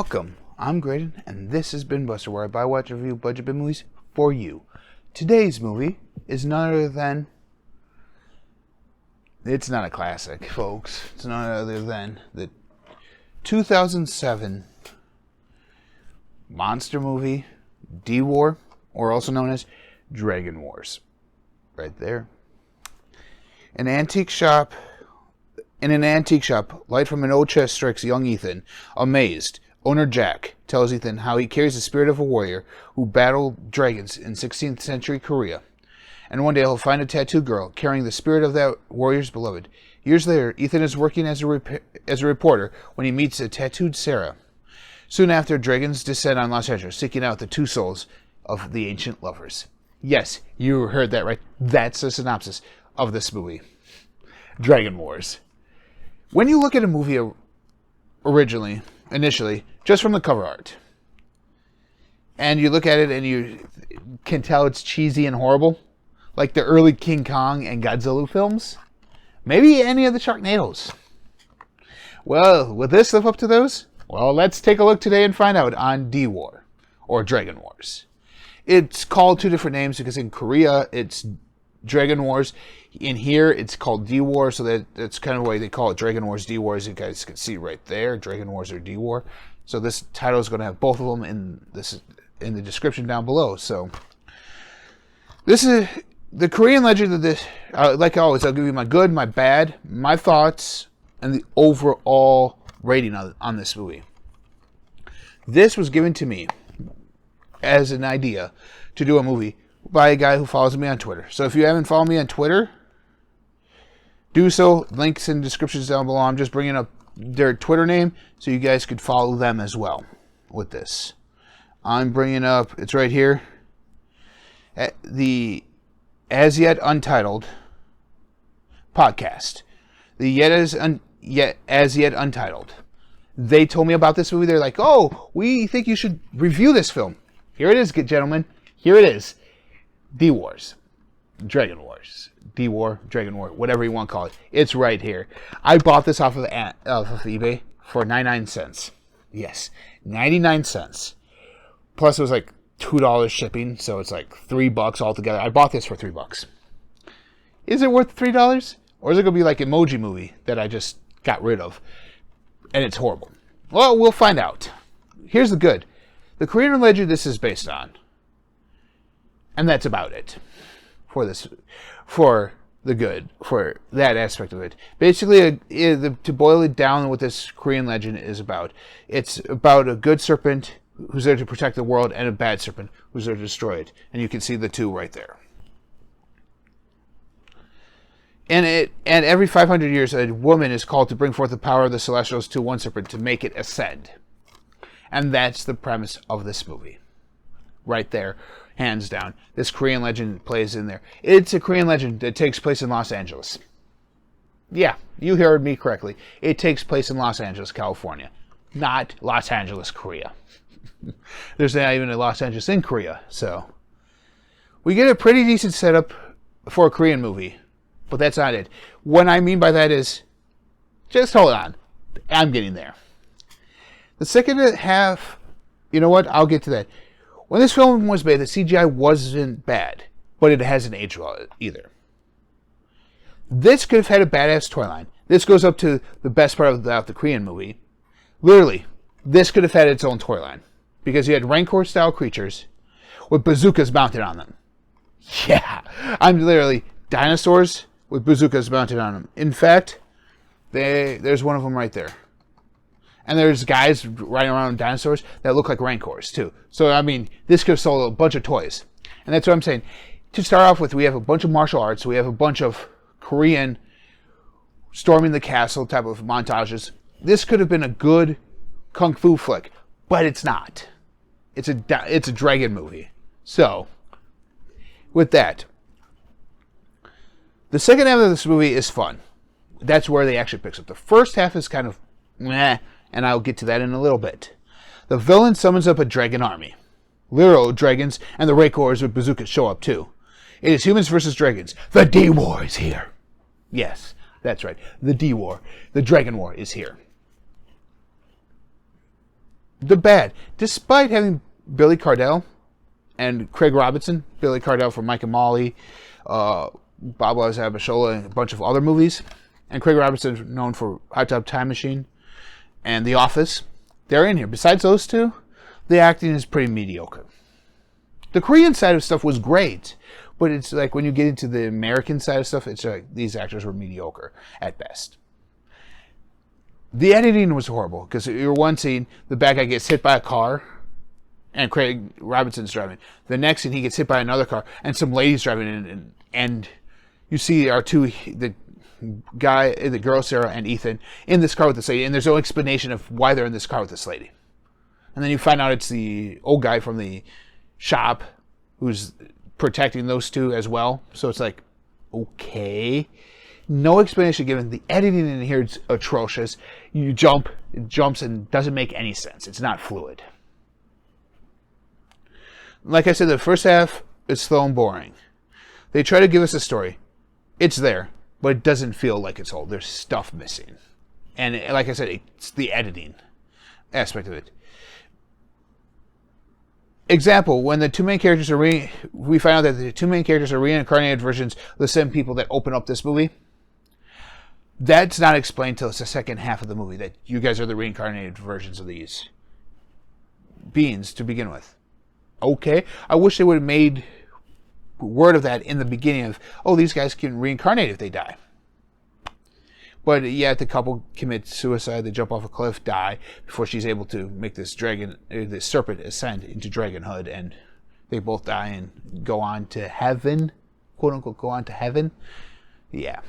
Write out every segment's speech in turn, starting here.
Welcome, I'm Graydon, and this is BINBUSTER, where I buy, watch, and review budget bin movies for you. Today's movie is none other than... It's not a classic, folks. It's none other than the 2007 monster movie, D-War, or also known as Dragon Wars. Right there. In an antique shop, light from an old chest strikes young Ethan. Amazed, owner Jack tells Ethan how he carries the spirit of a warrior who battled dragons in 16th century Korea. And one day he'll find a tattooed girl carrying the spirit of that warrior's beloved. Years later, Ethan is working as a reporter when he meets a tattooed Sarah. Soon after, dragons descend on Los Angeles, seeking out the two souls of the ancient lovers. Yes, you heard that right. That's the synopsis of this movie. Dragon Wars. When you look at a movie initially, just from the cover art, and you look at it and you can tell it's cheesy and horrible, like the early King Kong and Godzilla films, maybe any of the Sharknadoes. Well, will this live up to those? Well, let's take a look today and find out on D-War, or Dragon Wars. It's called two different names because in Korea it's Dragon Wars. In here, it's called D-War, so that's kind of the way they call it, Dragon Wars, D-War, as you guys can see right there, Dragon Wars or D-War. So this title is going to have both of them in the description down below. So this is the Korean legend of this. Like always, I'll give you my good, my bad, my thoughts, and the overall rating on this movie. This was given to me as an idea to do a movie by a guy who follows me on Twitter. So if you haven't followed me on Twitter, do so. Links in the descriptions down below. I'm just bringing up their Twitter name so you guys could follow them as well with this. I'm bringing up, it's right here, the As Yet Untitled podcast. The As Yet Untitled. They told me about this movie. They're like, oh, we think you should review this film. Here it is, gentlemen. Here it is. D-Wars. Dragon Wars. D-War, Dragon War, whatever you want to call it. It's right here. I bought this off of eBay for 99 cents. Yes, 99 cents. Plus it was like $2 shipping, so it's like $3 altogether. I bought this for $3. Is it worth $3? Or is it going to be like Emoji Movie that I just got rid of? And it's horrible. Well, we'll find out. Here's the good. The Korean legend this is based on. And that's about it. For the good, for that aspect of it. Basically, to boil it down, what this Korean legend is about, it's about a good serpent who's there to protect the world and a bad serpent who's there to destroy it. And you can see the two right there. And every 500 years, a woman is called to bring forth the power of the Celestials to one serpent to make it ascend. And that's the premise of this movie. Right there. Hands down. This Korean legend plays in there. It's a Korean legend that takes place in Los Angeles. Yeah, you heard me correctly. It takes place in Los Angeles, California. Not Los Angeles, Korea. There's not even a Los Angeles in Korea. So, we get a pretty decent setup for a Korean movie. But that's not it. What I mean by that is, just hold on. I'm getting there. The second half, you know what? I'll get to that. When this film was made, the CGI wasn't bad, but it hasn't aged well either. This could have had a badass toy line. This goes up to the best part of the Korean movie. Literally, this could have had its own toy line. Because you had Rancor-style creatures with bazookas mounted on them. Yeah, I'm literally dinosaurs with bazookas mounted on them. In fact, there's one of them right there. And there's guys riding around dinosaurs that look like Rancors, too. So, I mean, this could have sold a bunch of toys. And that's what I'm saying. To start off with, we have a bunch of martial arts. We have a bunch of Korean storming the castle type of montages. This could have been a good kung fu flick, but it's not. It's a dragon movie. So, with that, the second half of this movie is fun. That's where they actually picks up. The first half is kind of meh. And I'll get to that in a little bit. The villain summons up a dragon army. Literal dragons and the Rancors with bazookas show up too. It is humans versus dragons. The D-War is here. Yes, that's right. The D-War. The Dragon War is here. The bad, despite having Billy Gardell and Craig Robinson, Billy Gardell from Mike and Molly, Bob Loves Abishola, and a bunch of other movies, and Craig Robinson known for Hot Tub Time Machine and The Office, they're in here. Besides those two, the acting is pretty mediocre. The Korean side of stuff was great, but it's like when you get into the American side of stuff, it's like these actors were mediocre at best. The editing was horrible because you're one scene, the bad guy gets hit by a car, and Craig Robinson's driving. The next scene, he gets hit by another car, and some lady's driving in, and you see the girl Sarah and Ethan in this car with this lady, and there's no explanation of why they're in this car with this lady. And then you find out it's the old guy from the shop who's protecting those two as well. So it's like, okay. No explanation given. The editing in here is atrocious. It jumps and doesn't make any sense. It's not fluid. Like I said, the first half is slow and boring. They try to give us a story. It's there, but it doesn't feel like it's whole. There's stuff missing. And like I said, it's the editing aspect of it. Example, when the two main characters are we find out that the two main characters are reincarnated versions of the same people that open up this movie. That's not explained till it's the second half of the movie, that you guys are the reincarnated versions of these beings to begin with. Okay, I wish they would have made word of that in the beginning of, oh, these guys can reincarnate if they die. But yet the couple commit suicide, they jump off a cliff, die, before she's able to make this serpent ascend into dragonhood, and they both die and go on to heaven, quote unquote, go on to heaven. Yeah.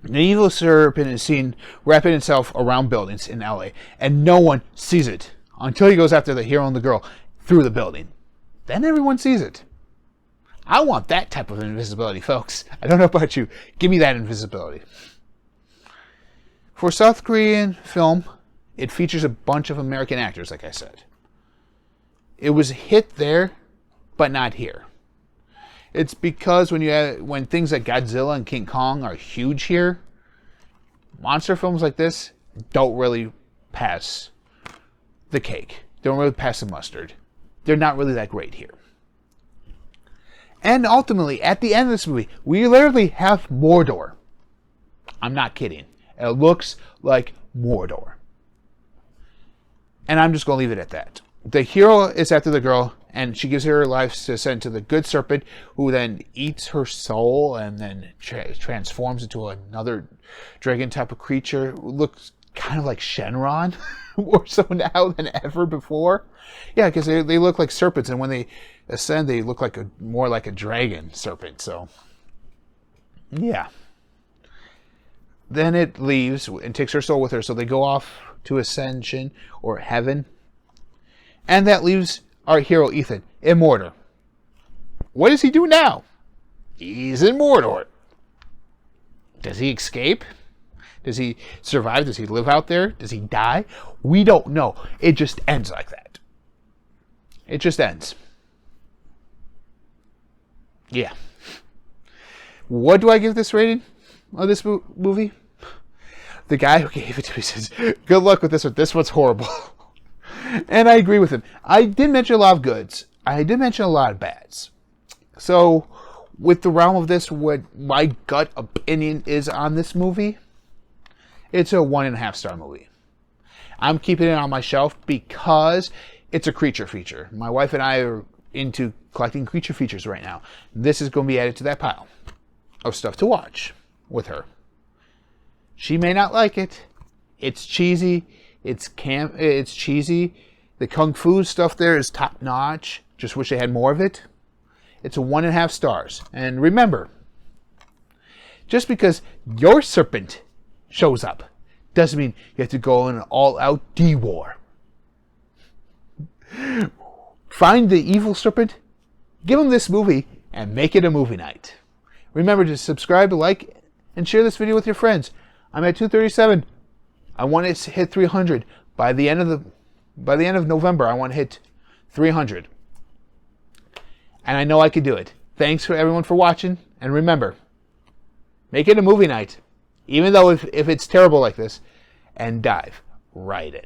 The evil serpent is seen wrapping itself around buildings in LA, and no one sees it until he goes after the hero and the girl through the building. Then everyone sees it. I want that type of invisibility, folks. I don't know about you. Give me that invisibility. For South Korean film, it features a bunch of American actors, like I said. It was a hit there, but not here. It's because when things like Godzilla and King Kong are huge here, monster films like this don't really pass the cake. Don't really pass the mustard. They're not really that great here. And ultimately, at the end of this movie, we literally have Mordor. I'm not kidding. It looks like Mordor. And I'm just going to leave it at that. The hero is after the girl, and she gives her life to send to the good serpent, who then eats her soul and then transforms into another dragon type of creature. It looks kind of like Shenron, more so now than ever before. Yeah, because they look like serpents, and when they ascend, they look like more like a dragon serpent. So, yeah. Then it leaves and takes her soul with her, so they go off to ascension or heaven. And that leaves our hero Ethan in Mordor. What does he do now? He's in Mordor. Does he escape? Does he survive? Does he live out there? Does he die? We don't know. It just ends like that. It just ends. Yeah. What do I give this rating of this movie? The guy who gave it to me says, good luck with this one. This one's horrible. And I agree with him. I did mention a lot of goods. I did mention a lot of bads. So, with the realm of this, what my gut opinion is on this movie, it's a 1.5 star movie. I'm keeping it on my shelf because it's a creature feature. My wife and I are into collecting creature features right now. This is going to be added to that pile of stuff to watch with her. She may not like it. It's cheesy. It's cheesy. The kung fu stuff there is top notch. Just wish they had more of it. It's a 1.5 stars. And remember, just because your serpent shows up doesn't mean you have to go in an all-out D-war. Find the evil serpent, give him this movie, and make it a movie night. Remember to subscribe, like, and share this video with your friends. I'm at 237. I want to hit 300 by the end of November. I want to hit 300, and I know I can do it. Thanks for everyone for watching, and remember, make it a movie night, even though if it's terrible like this, and dive right in.